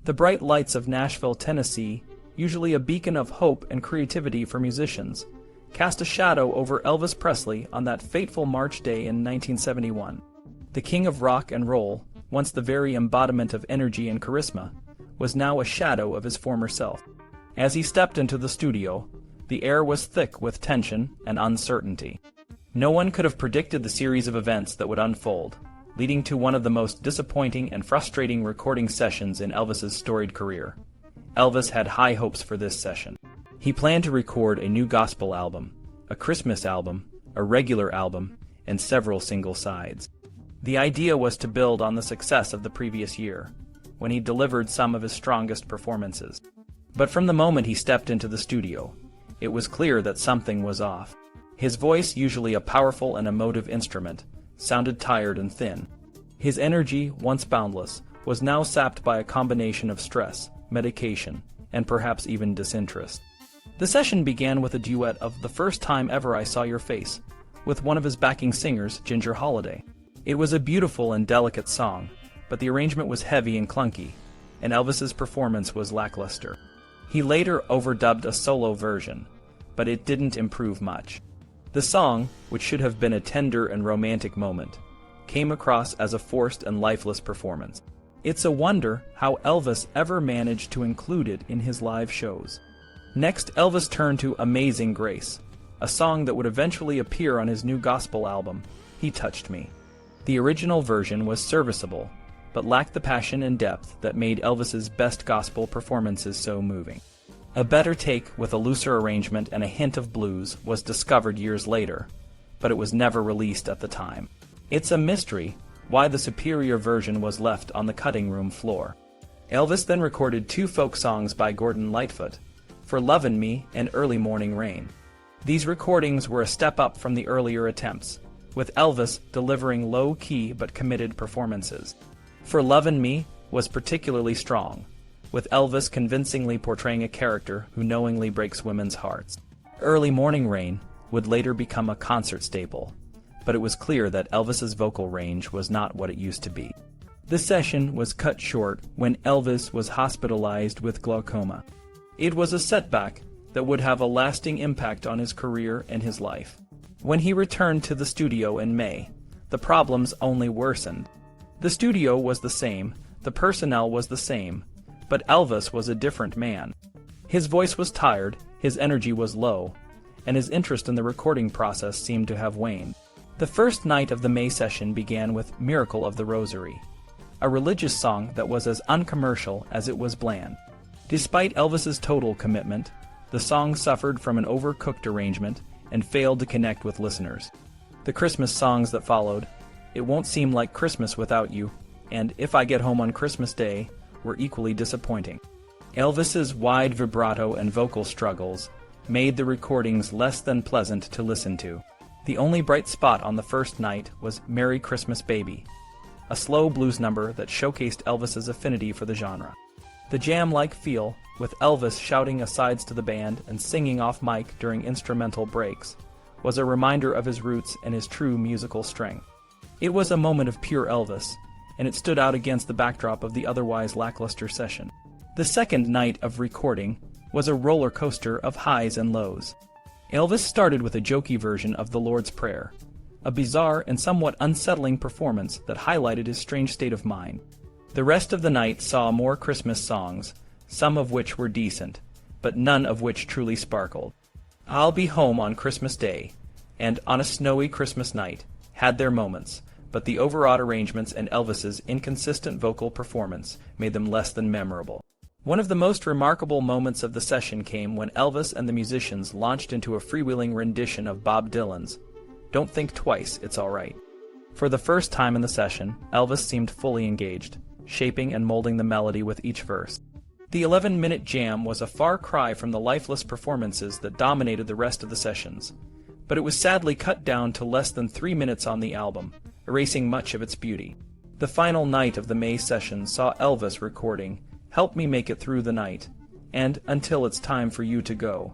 The bright lights of Nashville, Tennessee, usually a beacon of hope and creativity for musicians, cast a shadow over Elvis Presley on that fateful March day in 1971. The king of rock and roll, once the very embodiment of energy and charisma, was now a shadow of his former self. As he stepped into the studio, the air was thick with tension and uncertainty. No one could have predicted the series of events that would unfold, leading to one of the most disappointing and frustrating recording sessions in Elvis's storied career. Elvis had high hopes for this session. He planned to record a new gospel album, a Christmas album, a regular album, and several single sides. The idea was to build on the success of the previous year, when he delivered some of his strongest performances. But from the moment he stepped into the studio, it was clear that something was off. His voice, usually a powerful and emotive instrument, sounded tired and thin. His energy, once boundless, was now sapped by a combination of stress, medication, and perhaps even disinterest. The session began with a duet of "The First Time Ever I Saw Your Face" with one of his backing singers, Ginger Holiday. It was a beautiful and delicate song, but the arrangement was heavy and clunky, and Elvis's performance was lackluster. He later overdubbed a solo version, but it didn't improve much. The song, which should have been a tender and romantic moment, came across as a forced and lifeless performance. It's a wonder how Elvis ever managed to include it in his live shows. Next, Elvis turned to "Amazing Grace," a song that would eventually appear on his new gospel album, "He Touched Me." The original version was serviceable, but lacked the passion and depth that made Elvis's best gospel performances so moving. A better take with a looser arrangement and a hint of blues was discovered years later, but it was never released at the time. It's a mystery why the superior version was left on the cutting room floor. Elvis then recorded two folk songs by Gordon Lightfoot, "For Lovin' Me" and "Early Morning Rain." These recordings were a step up from the earlier attempts, with Elvis delivering low-key but committed performances. "For Lovin' Me" was particularly strong, with Elvis convincingly portraying a character who knowingly breaks women's hearts. "Early Morning Rain" would later become a concert staple, but it was clear that Elvis's vocal range was not what it used to be. The session was cut short when Elvis was hospitalized with glaucoma. It was a setback that would have a lasting impact on his career and his life. When he returned to the studio in May, the problems only worsened. The studio was the same, the personnel was the same, but Elvis was a different man. His voice was tired, his energy was low, and his interest in the recording process seemed to have waned. The first night of the May session began with "Miracle of the Rosary," a religious song that was as uncommercial as it was bland. Despite Elvis's total commitment, the song suffered from an overcooked arrangement and failed to connect with listeners. The Christmas songs that followed, "It Won't Seem Like Christmas Without You," and "If I Get Home on Christmas Day," were equally disappointing. Elvis's wide vibrato and vocal struggles made the recordings less than pleasant to listen to. The only bright spot on the first night was "Merry Christmas Baby," a slow blues number that showcased Elvis's affinity for the genre. The jam-like feel, with Elvis shouting asides to the band and singing off mic during instrumental breaks, was a reminder of his roots and his true musical strength. It was a moment of pure Elvis, and it stood out against the backdrop of the otherwise lackluster session. The second night of recording was a roller coaster of highs and lows. Elvis started with a jokey version of the Lord's Prayer, a bizarre and somewhat unsettling performance that highlighted his strange state of mind. The rest of the night saw more Christmas songs, some of which were decent, but none of which truly sparkled. "I'll Be Home on Christmas Day" and "On a Snowy Christmas Night" had their moments, but the overwrought arrangements and Elvis's inconsistent vocal performance made them less than memorable. One of the most remarkable moments of the session came when Elvis and the musicians launched into a freewheeling rendition of Bob Dylan's "Don't Think Twice, It's All Right." For the first time in the session, Elvis seemed fully engaged, shaping and molding the melody with each verse. The 11-minute jam was a far cry from the lifeless performances that dominated the rest of the sessions, but it was sadly cut down to less than 3 minutes on the album, erasing much of its beauty. The final night of the May session saw Elvis recording "Help Me Make It Through the Night" and "Until It's Time for You to Go."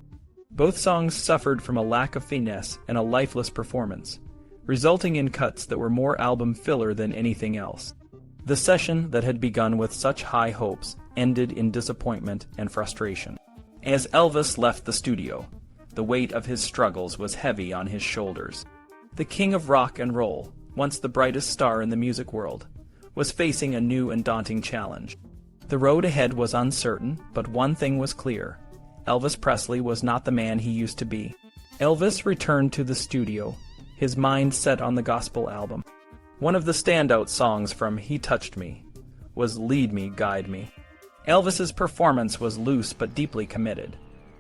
Both songs suffered from a lack of finesse and a lifeless performance, resulting in cuts that were more album filler than anything else. The session that had begun with such high hopes ended in disappointment and frustration. As Elvis left the studio, the weight of his struggles was heavy on his shoulders. The king of rock and roll, once the brightest star in the music world, was facing a new and daunting challenge. The road ahead was uncertain, but one thing was clear. Elvis Presley was not the man he used to be. Elvis returned to the studio, his mind set on the gospel album. One of the standout songs from He Touched Me was Lead Me, Guide Me. Elvis's performance was loose but deeply committed,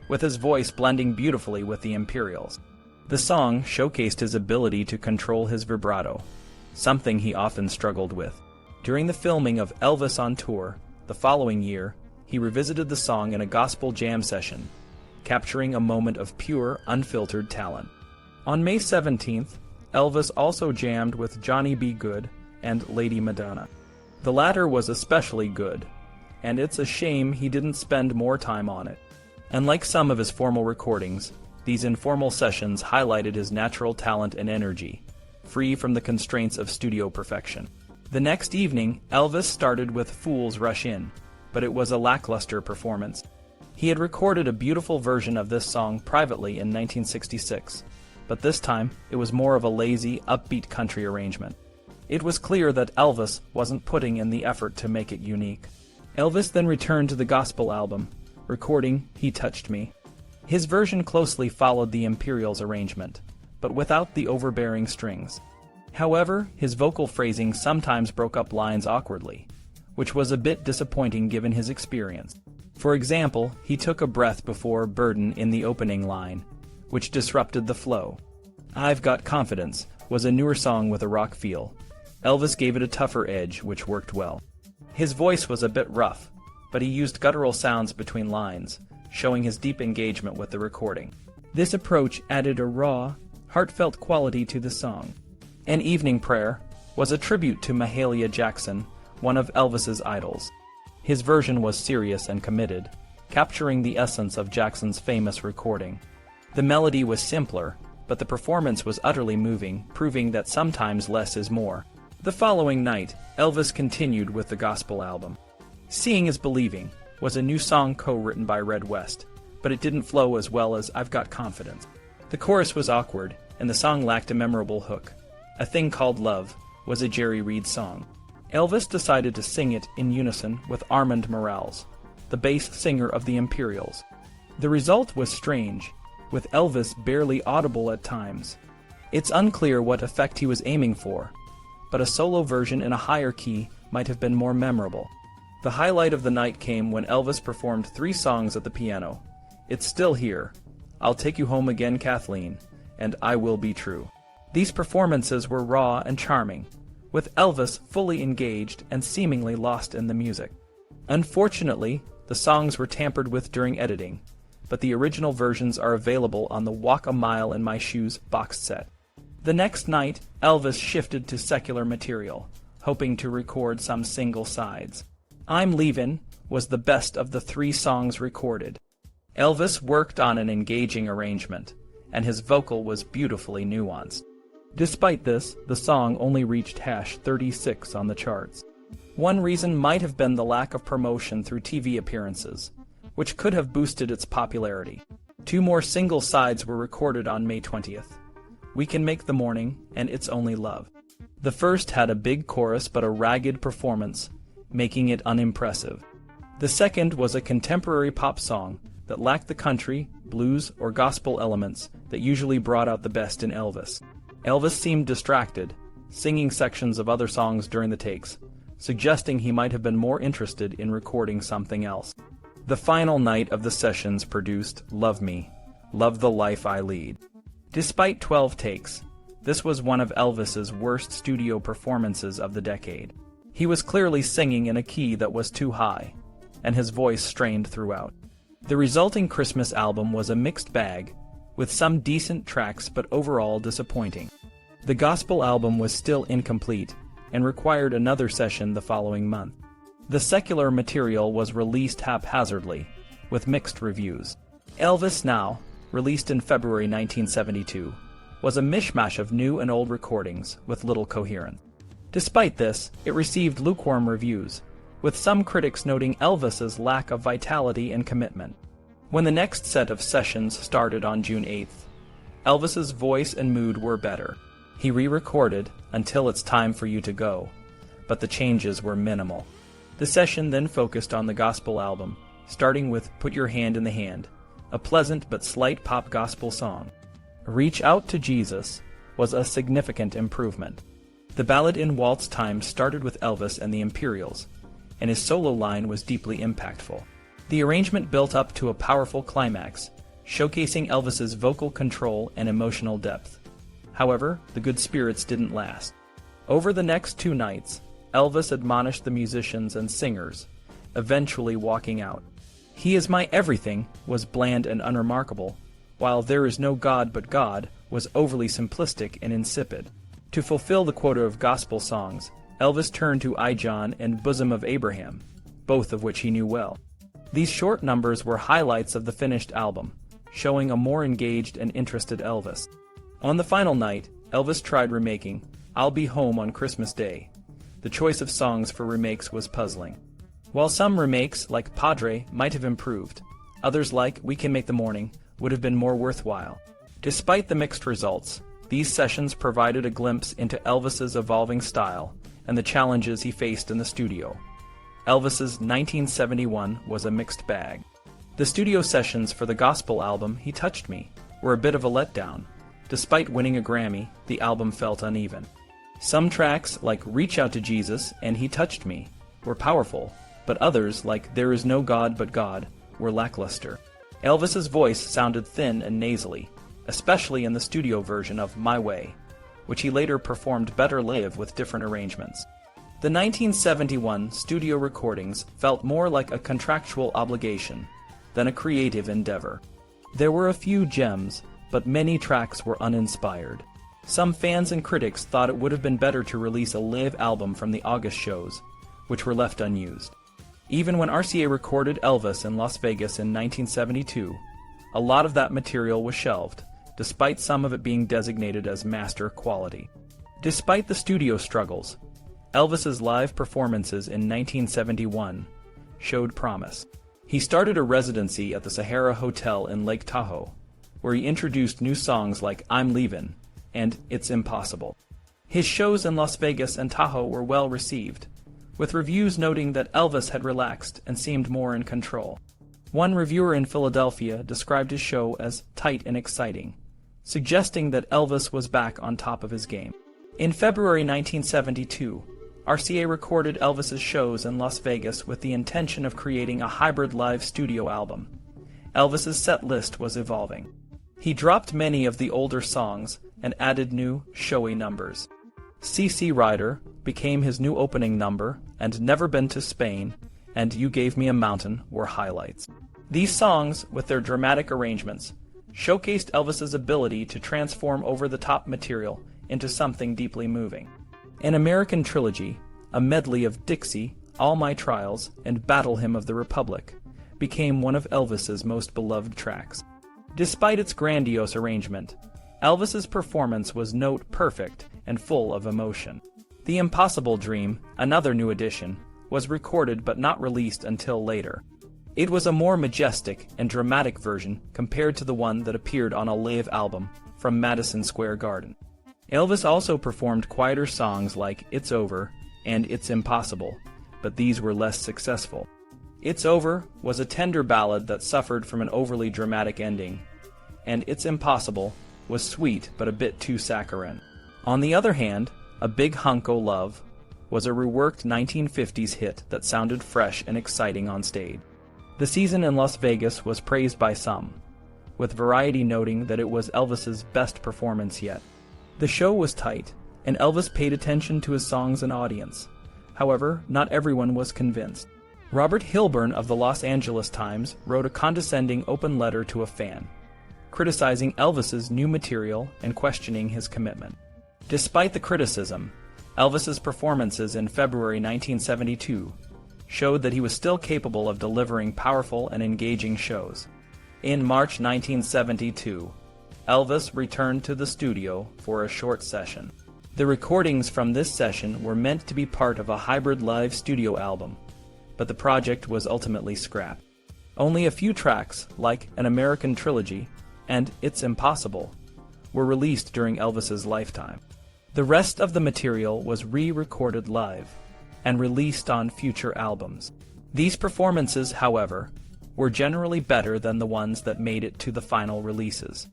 with his voice blending beautifully with the Imperials. The song showcased his ability to control his vibrato, something he often struggled with. During the filming of Elvis on Tour, the following year, he revisited the song in a gospel jam session, capturing a moment of pure, unfiltered talent. On May 17th, Elvis also jammed with Johnny B. Goode and Lady Madonna. The latter was especially good, and it's a shame he didn't spend more time on it. Unlike some of his formal recordings, these informal sessions highlighted his natural talent and energy, free from the constraints of studio perfection. The next evening, Elvis started with Fools Rush In, but it was a lackluster performance. He had recorded a beautiful version of this song privately in 1966, but this time it was more of a lazy, upbeat country arrangement. It was clear that Elvis wasn't putting in the effort to make it unique. Elvis then returned to the gospel album, recording He Touched Me. His version closely followed the Imperials' arrangement, but without the overbearing strings. However, his vocal phrasing sometimes broke up lines awkwardly, which was a bit disappointing given his experience. For example, he took a breath before burden in the opening line, which disrupted the flow. I've Got Confidence was a newer song with a rock feel. Elvis gave it a tougher edge, which worked well. His voice was a bit rough, but he used guttural sounds between lines, showing his deep engagement with the recording. This approach added a raw, heartfelt quality to the song. An Evening Prayer was a tribute to Mahalia Jackson, one of Elvis's idols. His version was serious and committed, capturing the essence of Jackson's famous recording. The melody was simpler, but the performance was utterly moving, proving that sometimes less is more. The following night, Elvis continued with the gospel album. Seeing is Believing was a new song co-written by Red West, but it didn't flow as well as I've Got Confidence. The chorus was awkward, and the song lacked a memorable hook. A Thing Called Love was a Jerry Reed song. Elvis decided to sing it in unison with Armand Morales, the bass singer of the Imperials. The result was strange, with Elvis barely audible at times. It's unclear what effect he was aiming for, but a solo version in a higher key might have been more memorable. The highlight of the night came when Elvis performed 3 songs at the piano: It's Still Here, I'll Take You Home Again, Kathleen, and I Will Be True. These performances were raw and charming, with Elvis fully engaged and seemingly lost in the music. Unfortunately, the songs were tampered with during editing, but the original versions are available on the Walk a Mile in My Shoes box set. The next night, Elvis shifted to secular material, hoping to record some single sides. I'm Leavin' was the best of the 3 songs recorded. Elvis worked on an engaging arrangement, and his vocal was beautifully nuanced. Despite this, the song only reached #36 on the charts. One reason might have been the lack of promotion through TV appearances, which could have boosted its popularity. 2 more single sides were recorded on May 20th. We Can Make the Morning and It's Only Love. The first had a big chorus but a ragged performance, making it unimpressive. The second was a contemporary pop song that lacked the country, blues, or gospel elements that usually brought out the best in Elvis. Elvis seemed distracted, singing sections of other songs during the takes, suggesting he might have been more interested in recording something else. The final night of the sessions produced Love Me, Love the Life I Lead. Despite 12 takes, this was one of Elvis's worst studio performances of the decade. He was clearly singing in a key that was too high, and his voice strained throughout. The resulting Christmas album was a mixed bag, with some decent tracks but overall disappointing. The gospel album was still incomplete, and required another session the following month. The secular material was released haphazardly, with mixed reviews. Elvis Now, released in February 1972, was a mishmash of new and old recordings with little coherence. Despite this, it received lukewarm reviews, with some critics noting Elvis's lack of vitality and commitment. When the next set of sessions started on June 8th, Elvis's voice and mood were better. He re-recorded Until It's Time for You to Go, but the changes were minimal. The session then focused on the gospel album, starting with Put Your Hand in the Hand, a pleasant but slight pop gospel song. Reach Out to Jesus was a significant improvement. The ballad in waltz time started with Elvis and the Imperials, and his solo line was deeply impactful. The arrangement built up to a powerful climax, showcasing Elvis's vocal control and emotional depth. However, the good spirits didn't last. Over the next 2 nights, Elvis admonished the musicians and singers, eventually walking out. He Is My Everything was bland and unremarkable, while There Is No God But God was overly simplistic and insipid. To fulfill the quota of gospel songs, Elvis turned to I John and Bosom of Abraham, both of which he knew well. These short numbers were highlights of the finished album, showing a more engaged and interested Elvis. On the final night, Elvis tried remaking I'll Be Home on Christmas Day. The choice of songs for remakes was puzzling. While some remakes, like Padre, might have improved, others like We Can Make the Morning would have been more worthwhile. Despite the mixed results, these sessions provided a glimpse into Elvis's evolving style and the challenges he faced in the studio. Elvis's 1971 was a mixed bag. The studio sessions for the gospel album He Touched Me were a bit of a letdown. Despite winning a Grammy, the album felt uneven. Some tracks, like Reach Out to Jesus and He Touched Me, were powerful, but others, like There Is No God But God, were lackluster. Elvis's voice sounded thin and nasally, especially in the studio version of My Way, which he later performed better live with different arrangements. The 1971 studio recordings felt more like a contractual obligation than a creative endeavor. There were a few gems, but many tracks were uninspired. Some fans and critics thought it would have been better to release a live album from the August shows, which were left unused. Even when RCA recorded Elvis in Las Vegas in 1972, a lot of that material was shelved, despite some of it being designated as master quality. Despite the studio struggles, Elvis's live performances in 1971 showed promise. He started a residency at the Sahara Hotel in Lake Tahoe, where he introduced new songs like I'm Leavin' and It's Impossible. His shows in Las Vegas and Tahoe were well received, with reviews noting that Elvis had relaxed and seemed more in control. One reviewer in Philadelphia described his show as tight and exciting, suggesting that Elvis was back on top of his game. In February 1972, RCA recorded Elvis's shows in Las Vegas with the intention of creating a hybrid live studio album. Elvis's set list was evolving. He dropped many of the older songs and added new, showy numbers. CC Rider became his new opening number, and Never Been to Spain and You Gave Me a Mountain were highlights. These songs, with their dramatic arrangements, showcased Elvis's ability to transform over-the-top material into something deeply moving. An American Trilogy, a medley of Dixie, All My Trials, and Battle Hymn of the Republic, became one of Elvis's most beloved tracks. Despite its grandiose arrangement, Elvis's performance was note perfect and full of emotion. The Impossible Dream, another new addition, was recorded but not released until later. It was a more majestic and dramatic version compared to the one that appeared on a live album from Madison Square Garden. Elvis also performed quieter songs like It's Over and It's Impossible, but these were less successful. It's Over was a tender ballad that suffered from an overly dramatic ending, and It's Impossible was sweet but a bit too saccharine. On the other hand, A Big Hunk O' Love was a reworked 1950s hit that sounded fresh and exciting on stage. The season in Las Vegas was praised by some, with Variety noting that it was Elvis's best performance yet. The show was tight, and Elvis paid attention to his songs and audience. However, not everyone was convinced. Robert Hilburn of the Los Angeles Times wrote a condescending open letter to a fan, criticizing Elvis's new material and questioning his commitment. Despite the criticism, Elvis's performances in February 1972 showed that he was still capable of delivering powerful and engaging shows. In March 1972, Elvis returned to the studio for a short session. The recordings from this session were meant to be part of a hybrid live studio album, but the project was ultimately scrapped. Only a few tracks, like An American Trilogy and It's Impossible, were released during Elvis's lifetime. The rest of the material was re-recorded live and released on future albums. These performances, however, were generally better than the ones that made it to the final releases.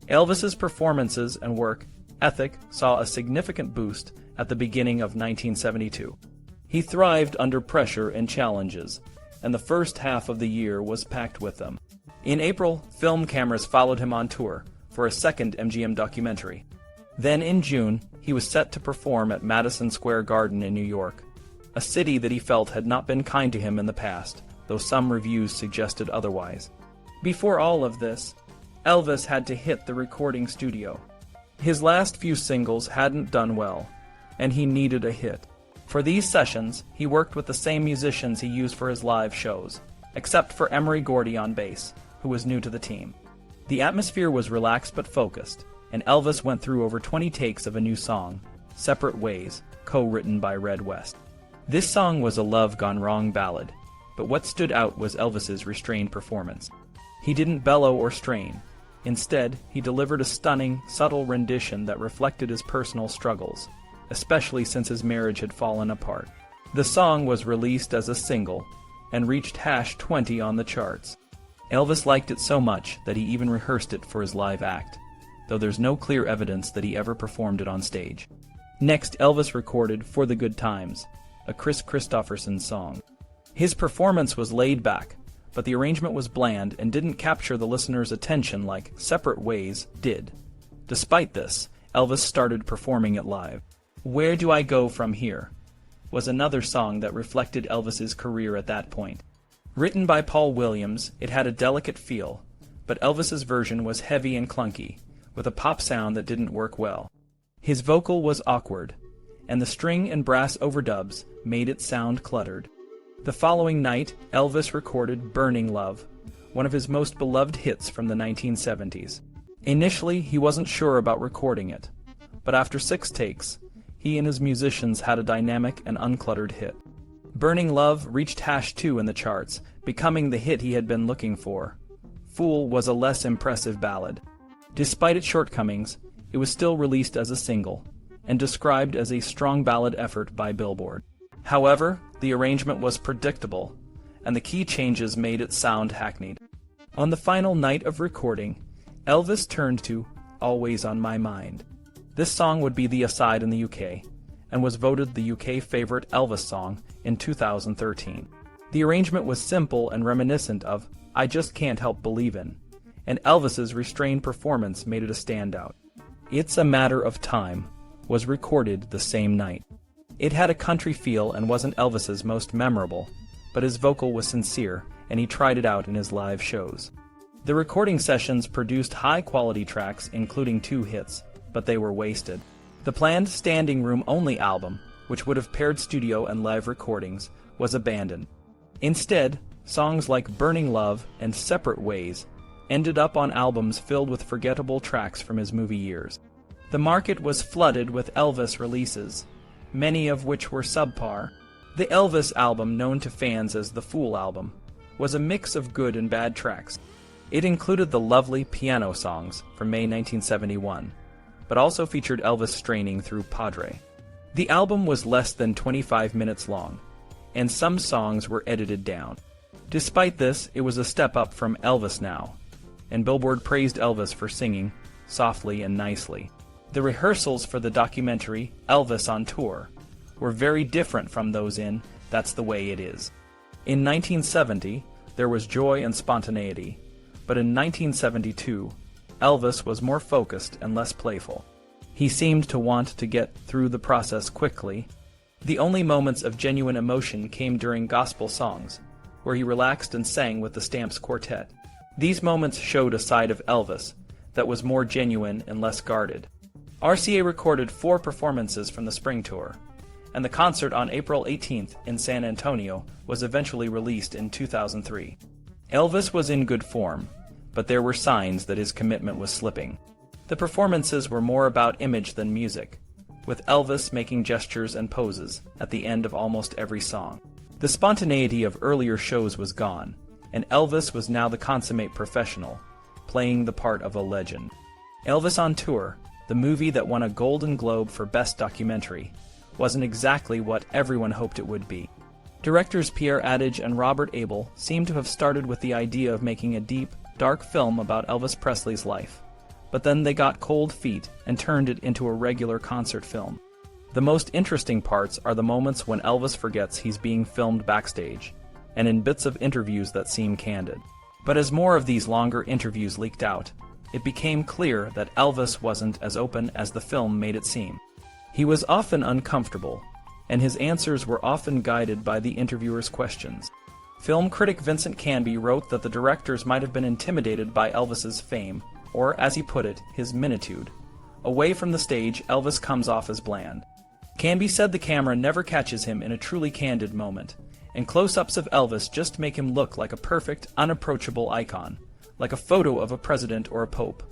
Elvis's performances and work ethic saw a significant boost at the beginning of 1972. He thrived under pressure and challenges, and the first half of the year was packed with them. In April, film cameras followed him on tour for a second MGM documentary. Then in June, he was set to perform at Madison Square Garden in New York, a city that he felt had not been kind to him in the past, though some reviews suggested otherwise. Before all of this, Elvis had to hit the recording studio. His last few singles hadn't done well, and he needed a hit. For these sessions, he worked with the same musicians he used for his live shows, except for Emery Gordy on bass, who was new to the team. The atmosphere was relaxed but focused, and Elvis went through over 20 takes of a new song, Separate Ways, co-written by Red West. This song was a love gone wrong ballad, but what stood out was Elvis's restrained performance. He didn't bellow or strain. Instead, he delivered a stunning, subtle rendition that reflected his personal struggles, especially since his marriage had fallen apart. The song was released as a single and reached #20 on the charts. Elvis liked it so much that he even rehearsed it for his live act, though there's no clear evidence that he ever performed it on stage. Next, Elvis recorded For the Good Times, a Chris Christopherson song. His performance was laid back, but the arrangement was bland and didn't capture the listener's attention like Separate Ways did. Despite this, Elvis started performing it live. Where Do I Go From Here was another song that reflected Elvis's career at that point. Written by Paul Williams, it had a delicate feel, but Elvis's version was heavy and clunky, with a pop sound that didn't work well. His vocal was awkward, and the string and brass overdubs made it sound cluttered. The following night, Elvis recorded Burning Love, one of his most beloved hits from the 1970s. Initially, he wasn't sure about recording it, but after 6 takes, he and his musicians had a dynamic and uncluttered hit. Burning Love reached #2 in the charts, becoming the hit he had been looking for. Fool was a less impressive ballad. Despite its shortcomings, it was still released as a single, and described as a strong ballad effort by Billboard. However, the arrangement was predictable, and the key changes made it sound hackneyed. On the final night of recording, Elvis turned to Always on My Mind. This song would be the aside in the UK, and was voted the UK favorite Elvis song in 2013. The arrangement was simple and reminiscent of I Just Can't Help Believin', and Elvis's restrained performance made it a standout. It's a Matter of Time was recorded the same night. It had a country feel and wasn't Elvis's most memorable, but his vocal was sincere, and he tried it out in his live shows. The recording sessions produced high-quality tracks, including 2 hits, but they were wasted. The planned standing room only album, which would have paired studio and live recordings, was abandoned. Instead, songs like Burning Love and Separate Ways ended up on albums filled with forgettable tracks from his movie years. The market was flooded with Elvis releases, many of which were subpar. The Elvis album, known to fans as the Fool album, was a mix of good and bad tracks. It included the lovely piano songs from May 1971, but also featured Elvis straining through Padre. The album was less than 25 minutes long, and some songs were edited down. Despite this, it was a step up from Elvis Now, and Billboard praised Elvis for singing softly and nicely. The rehearsals for the documentary Elvis on Tour were very different from those in That's the Way It Is. In 1970, there was joy and spontaneity, but in 1972, Elvis was more focused and less playful. He seemed to want to get through the process quickly. The only moments of genuine emotion came during gospel songs, where he relaxed and sang with the Stamps Quartet. These moments showed a side of Elvis that was more genuine and less guarded. RCA recorded 4 performances from the spring tour, and the concert on April 18th in San Antonio was eventually released in 2003. Elvis was in good form, but there were signs that his commitment was slipping. The performances were more about image than music, with Elvis making gestures and poses at the end of almost every song. The spontaneity of earlier shows was gone, and Elvis was now the consummate professional, playing the part of a legend. Elvis on Tour, the movie that won a Golden Globe for Best Documentary, wasn't exactly what everyone hoped it would be. Directors Pierre Adage and Robert Abel seem to have started with the idea of making a deep, dark film about Elvis Presley's life, but then they got cold feet and turned it into a regular concert film. The most interesting parts are the moments when Elvis forgets he's being filmed backstage, and in bits of interviews that seem candid. But as more of these longer interviews leaked out, it became clear that Elvis wasn't as open as the film made it seem. He was often uncomfortable, and his answers were often guided by the interviewer's questions. Film critic Vincent Canby wrote that the directors might have been intimidated by Elvis's fame, or, as he put it, his minitude. Away from the stage, Elvis comes off as bland. Canby said the camera never catches him in a truly candid moment, and close-ups of Elvis just make him look like a perfect, unapproachable icon, like a photo of a president or a pope.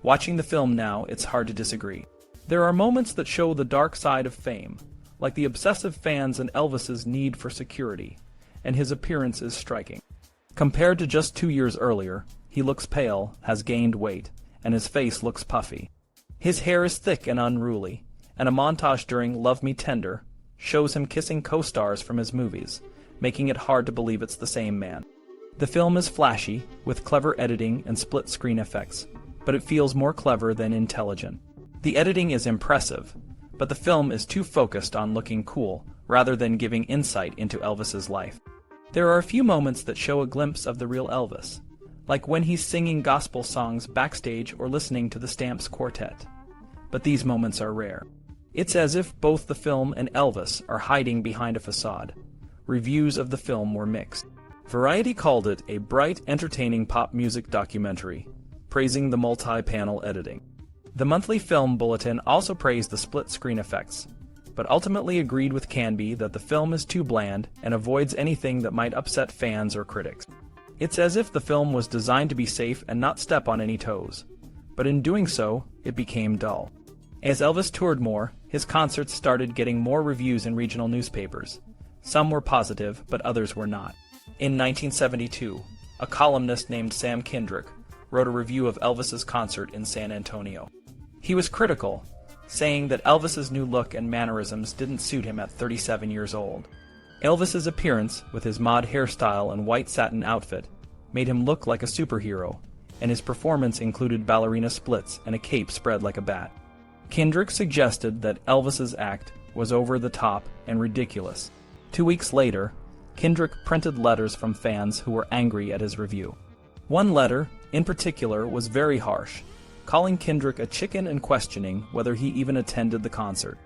Watching the film now, it's hard to disagree. There are moments that show the dark side of fame, like the obsessive fans and Elvis's need for security, and his appearance is striking. Compared to just 2 years earlier, he looks pale, has gained weight, and his face looks puffy. His hair is thick and unruly, and a montage during Love Me Tender shows him kissing co-stars from his movies, making it hard to believe it's the same man. The film is flashy, with clever editing and split-screen effects, but it feels more clever than intelligent. The editing is impressive, but the film is too focused on looking cool, rather than giving insight into Elvis's life. There are a few moments that show a glimpse of the real Elvis, like when he's singing gospel songs backstage or listening to the Stamps Quartet. But these moments are rare. It's as if both the film and Elvis are hiding behind a facade. Reviews of the film were mixed. Variety called it a bright, entertaining pop music documentary, praising the multi-panel editing. The Monthly Film Bulletin also praised the split-screen effects, but ultimately agreed with Canby that the film is too bland and avoids anything that might upset fans or critics. It's as if the film was designed to be safe and not step on any toes, but in doing so, it became dull. As Elvis toured more, his concerts started getting more reviews in regional newspapers. Some were positive, but others were not. In 1972, a columnist named Sam Kendrick wrote a review of Elvis's concert in San Antonio. He was critical, saying that Elvis's new look and mannerisms didn't suit him at 37 years old. Elvis's appearance, with his mod hairstyle and white satin outfit, made him look like a superhero, and his performance included ballerina splits and a cape spread like a bat. Kendrick suggested that Elvis's act was over the top and ridiculous. 2 weeks later, Kendrick printed letters from fans who were angry at his review. One letter, in particular, was very harsh, calling Kendrick a chicken and questioning whether he even attended the concert.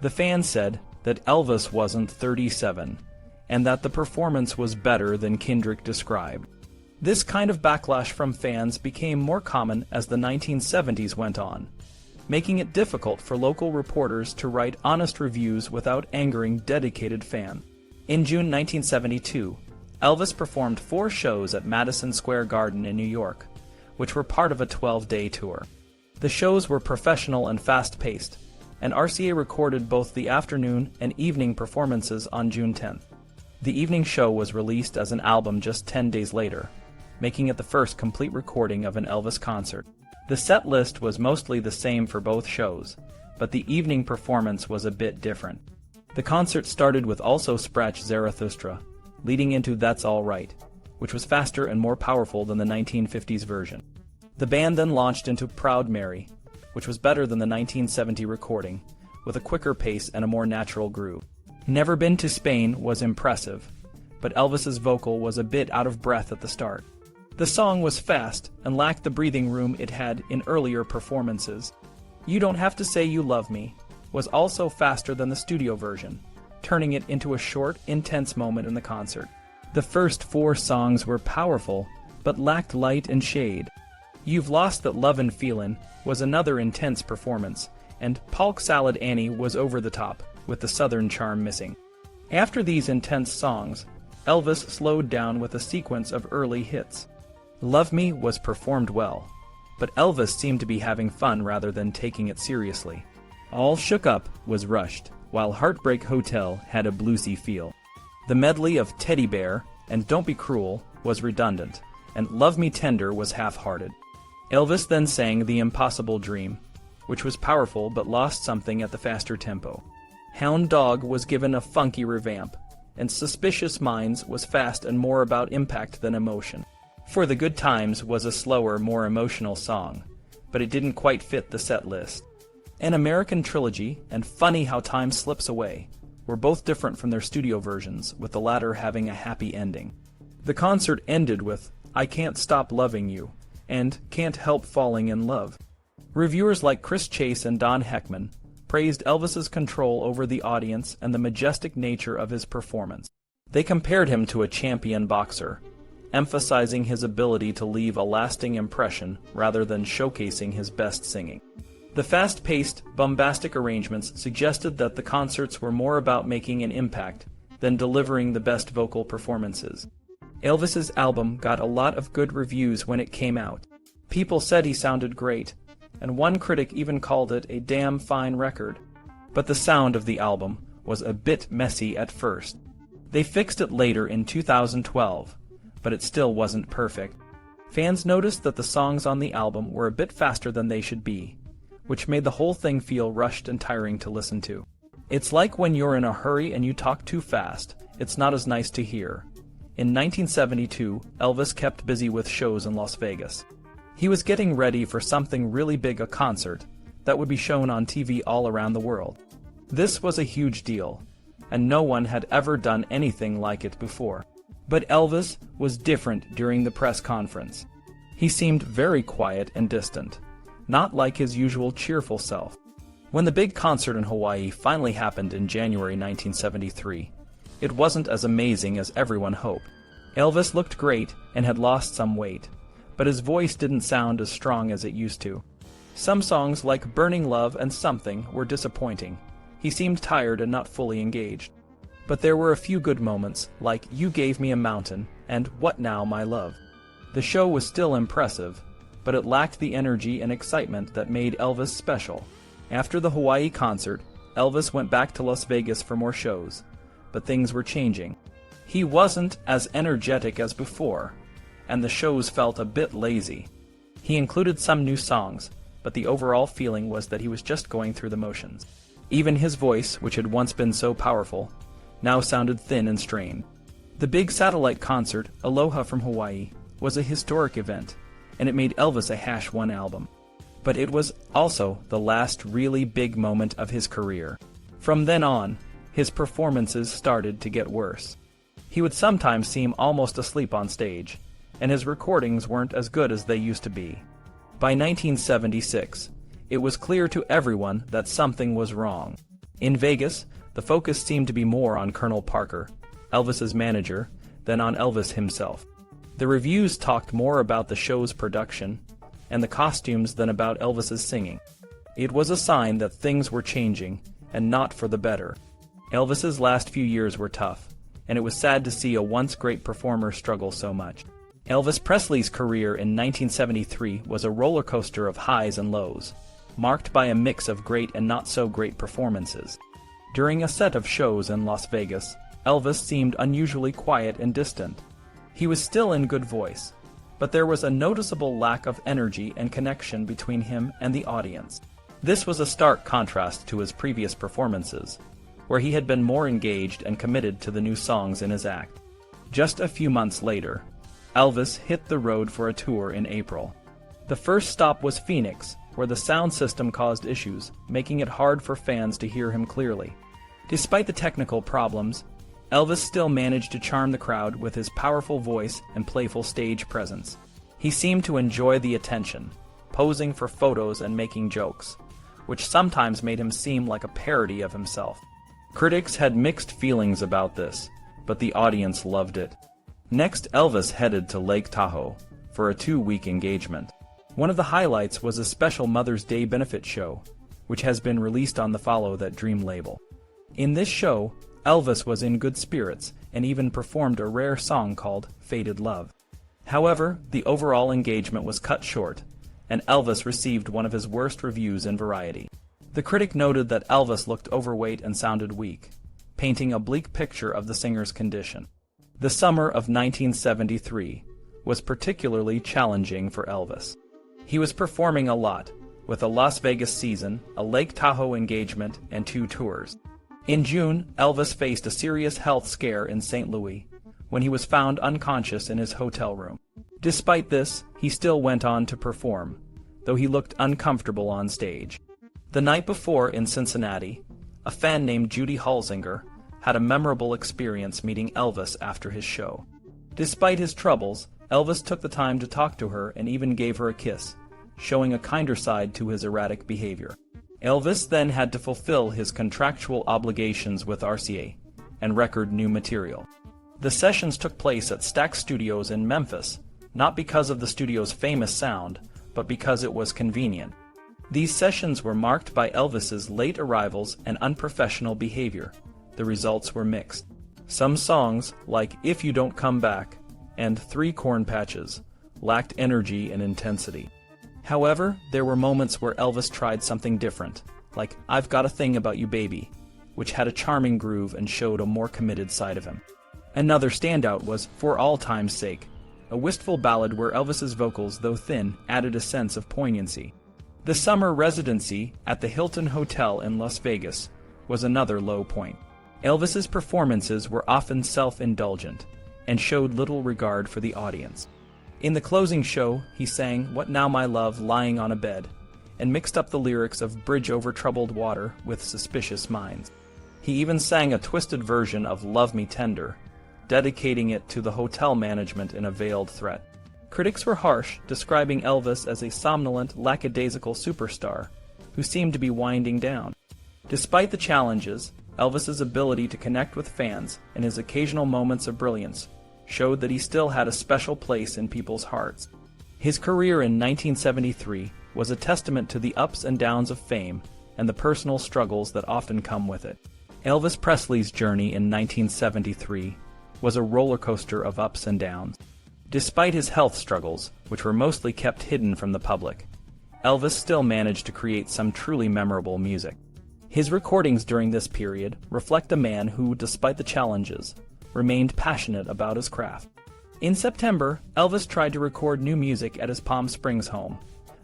The fan said that Elvis wasn't 37, and that the performance was better than Kendrick described. This kind of backlash from fans became more common as the 1970s went on, making it difficult for local reporters to write honest reviews without angering dedicated fans. In June 1972, Elvis performed 4 shows at Madison Square Garden in New York, which were part of a 12-day tour. The shows were professional and fast-paced, and RCA recorded both the afternoon and evening performances on June 10th. The evening show was released as an album just 10 days later, making it the first complete recording of an Elvis concert. The set list was mostly the same for both shows, but the evening performance was a bit different. The concert started with Also Sprach Zarathustra, leading into That's All Right, which was faster and more powerful than the 1950s version. The band then launched into Proud Mary, which was better than the 1970 recording, with a quicker pace and a more natural groove. Never Been to Spain was impressive, but Elvis's vocal was a bit out of breath at the start. The song was fast and lacked the breathing room it had in earlier performances. You Don't Have to Say You Love Me was also faster than the studio version, turning it into a short, intense moment in the concert. The first 4 songs were powerful, but lacked light and shade. You've Lost That Lovin' Feelin' was another intense performance, and Polk Salad Annie was over the top, with the southern charm missing. After these intense songs, Elvis slowed down with a sequence of early hits. Love Me was performed well, but Elvis seemed to be having fun rather than taking it seriously. All Shook Up was rushed, while Heartbreak Hotel had a bluesy feel. The medley of Teddy Bear and Don't Be Cruel was redundant, and Love Me Tender was half-hearted. Elvis then sang The Impossible Dream, which was powerful but lost something at the faster tempo. Hound Dog was given a funky revamp, and Suspicious Minds was fast and more about impact than emotion. For the Good Times was a slower, more emotional song, but it didn't quite fit the set list. An American Trilogy and Funny How Time Slips Away were both different from their studio versions, with the latter having a happy ending. The concert ended with I Can't Stop Loving You and Can't Help Falling in Love. Reviewers like Chris Chase and Don Heckman praised Elvis's control over the audience and the majestic nature of his performance. They compared him to a champion boxer, emphasizing his ability to leave a lasting impression rather than showcasing his best singing. The fast-paced, bombastic arrangements suggested that the concerts were more about making an impact than delivering the best vocal performances. Elvis's album got a lot of good reviews when it came out. People said he sounded great, and one critic even called it a damn fine record. But the sound of the album was a bit messy at first. They fixed it later in 2012, but it still wasn't perfect. Fans noticed that the songs on the album were a bit faster than they should be, which made the whole thing feel rushed and tiring to listen to. It's like when you're in a hurry and you talk too fast, it's not as nice to hear. In 1972, Elvis kept busy with shows in Las Vegas. He was getting ready for something really big, a concert that would be shown on TV all around the world. This was a huge deal, and no one had ever done anything like it before. But Elvis was different during the press conference. He seemed very quiet and distant, not like his usual cheerful self. When the big concert in Hawaii finally happened in January 1973, it wasn't as amazing as everyone hoped. Elvis looked great and had lost some weight, but his voice didn't sound as strong as it used to. Some songs like Burning Love and Something were disappointing. He seemed tired and not fully engaged. But there were a few good moments, like You Gave Me a Mountain and What Now, My Love. The show was still impressive, but it lacked the energy and excitement that made Elvis special. After the Hawaii concert, Elvis went back to Las Vegas for more shows, but things were changing. He wasn't as energetic as before, and the shows felt a bit lazy. He included some new songs, but the overall feeling was that he was just going through the motions. Even his voice, which had once been so powerful, now sounded thin and strained. The big satellite concert, Aloha from Hawaii, was a historic event, and it made Elvis a #1 album. But it was also the last really big moment of his career. From then on, his performances started to get worse. He would sometimes seem almost asleep on stage, and his recordings weren't as good as they used to be. By 1976, it was clear to everyone that something was wrong. In Vegas, the focus seemed to be more on Colonel Parker, Elvis's manager, than on Elvis himself. The reviews talked more about the show's production and the costumes than about Elvis's singing. It was a sign that things were changing, and not for the better. Elvis's last few years were tough, and it was sad to see a once great performer struggle so much. Elvis Presley's career in 1973 was a roller coaster of highs and lows, marked by a mix of great and not so great performances. During a set of shows in Las Vegas, Elvis seemed unusually quiet and distant. He was still in good voice, but there was a noticeable lack of energy and connection between him and the audience. This was a stark contrast to his previous performances, where he had been more engaged and committed to the new songs in his act. Just a few months later, Elvis hit the road for a tour in April. The first stop was Phoenix, where the sound system caused issues, making it hard for fans to hear him clearly. Despite the technical problems, Elvis still managed to charm the crowd with his powerful voice and playful stage presence. He seemed to enjoy the attention, posing for photos and making jokes, which sometimes made him seem like a parody of himself. Critics had mixed feelings about this, but the audience loved it. Next, Elvis headed to Lake Tahoe for a 2-week engagement. One of the highlights was a special Mother's Day benefit show, which has been released on the Follow That Dream label. In this show, Elvis was in good spirits and even performed a rare song called Faded Love. However, the overall engagement was cut short, and Elvis received one of his worst reviews in Variety. The critic noted that Elvis looked overweight and sounded weak, painting a bleak picture of the singer's condition. The summer of 1973 was particularly challenging for Elvis. He was performing a lot, with a Las Vegas season, a Lake Tahoe engagement, and 2 tours. In June, Elvis faced a serious health scare in St. Louis, when he was found unconscious in his hotel room. Despite this, he still went on to perform, though he looked uncomfortable on stage. The night before in Cincinnati, a fan named Judy Halsinger had a memorable experience meeting Elvis after his show. Despite his troubles, Elvis took the time to talk to her and even gave her a kiss, showing a kinder side to his erratic behavior. Elvis then had to fulfill his contractual obligations with RCA and record new material. The sessions took place at Stax Studios in Memphis, not because of the studio's famous sound, but because it was convenient. These sessions were marked by Elvis's late arrivals and unprofessional behavior. The results were mixed. Some songs, like If You Don't Come Back and 3 Corn Patches, lacked energy and intensity. However, there were moments where Elvis tried something different, like I've Got a Thing About You Baby, which had a charming groove and showed a more committed side of him. Another standout was For All Time's Sake, a wistful ballad where Elvis's vocals, though thin, added a sense of poignancy. The summer residency at the Hilton Hotel in Las Vegas was another low point. Elvis's performances were often self-indulgent and showed little regard for the audience. In the closing show, he sang What Now My Love lying on a bed and mixed up the lyrics of Bridge Over Troubled Water with Suspicious Minds. He even sang a twisted version of Love Me Tender, dedicating it to the hotel management in a veiled threat. Critics were harsh, describing Elvis as a somnolent, lackadaisical superstar who seemed to be winding down. Despite the challenges, Elvis's ability to connect with fans and his occasional moments of brilliance showed that he still had a special place in people's hearts. His career in 1973 was a testament to the ups and downs of fame and the personal struggles that often come with it. Elvis Presley's journey in 1973 was a roller coaster of ups and downs. Despite his health struggles, which were mostly kept hidden from the public, Elvis still managed to create some truly memorable music. His recordings during this period reflect a man who, despite the challenges, remained passionate about his craft. In September, Elvis tried to record new music at his Palm Springs home,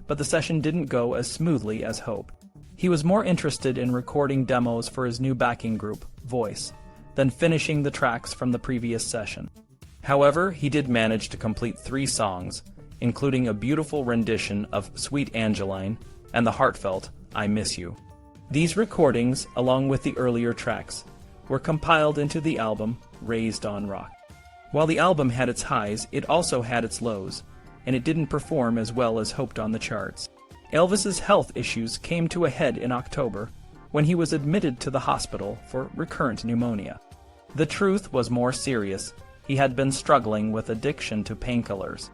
but the session didn't go as smoothly as hoped. He was more interested in recording demos for his new backing group, Voice, than finishing the tracks from the previous session. However, he did manage to complete 3 songs, including a beautiful rendition of Sweet Angeline and the heartfelt I Miss You. These recordings, along with the earlier tracks, were compiled into the album Raised on Rock. While the album had its highs, it also had its lows, and it didn't perform as well as hoped on the charts. Elvis's health issues came to a head in October when he was admitted to the hospital for recurrent pneumonia. The truth was more serious. He had been struggling with addiction to painkillers.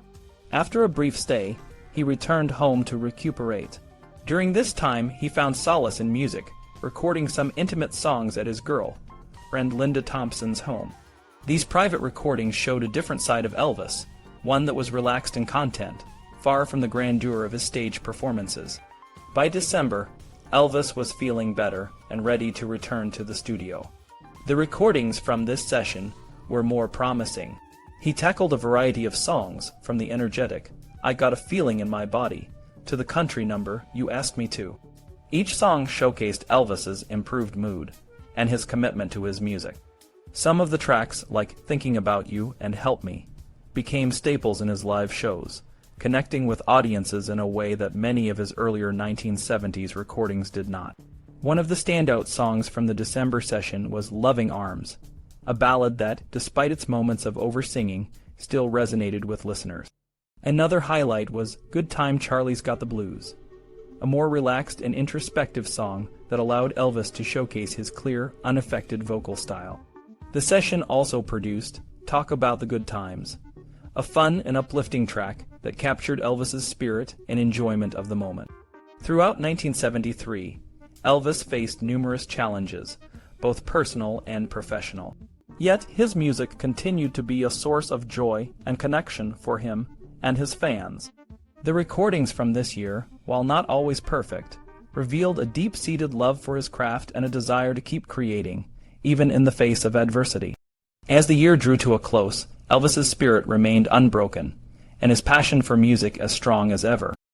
After a brief stay, he returned home to recuperate. During this time, he found solace in music, recording some intimate songs at his friend Linda Thompson's home. These private recordings showed a different side of Elvis, one that was relaxed in content, far from the grandeur of his stage performances. By December, Elvis was feeling better and ready to return to the studio. The recordings from this session were more promising. He tackled a variety of songs, from the energetic I Got a Feeling in My Body to the country number You Asked Me To. Each song showcased Elvis's improved mood and his commitment to his music. Some of the tracks, like Thinking About You and Help Me, became staples in his live shows, connecting with audiences in a way that many of his earlier 1970s recordings did not. One of the standout songs from the December session was Loving Arms, a ballad that, despite its moments of over-singing, still resonated with listeners. Another highlight was Good Time Charlie's Got the Blues, a more relaxed and introspective song that allowed Elvis to showcase his clear, unaffected vocal style. The session also produced Talk About the Good Times, a fun and uplifting track that captured Elvis's spirit and enjoyment of the moment. Throughout 1973, Elvis faced numerous challenges, both personal and professional. Yet his music continued to be a source of joy and connection for him and his fans. The recordings from this year, while not always perfect, revealed a deep-seated love for his craft and a desire to keep creating, even in the face of adversity. As the year drew to a close, Elvis's spirit remained unbroken, and his passion for music as strong as ever.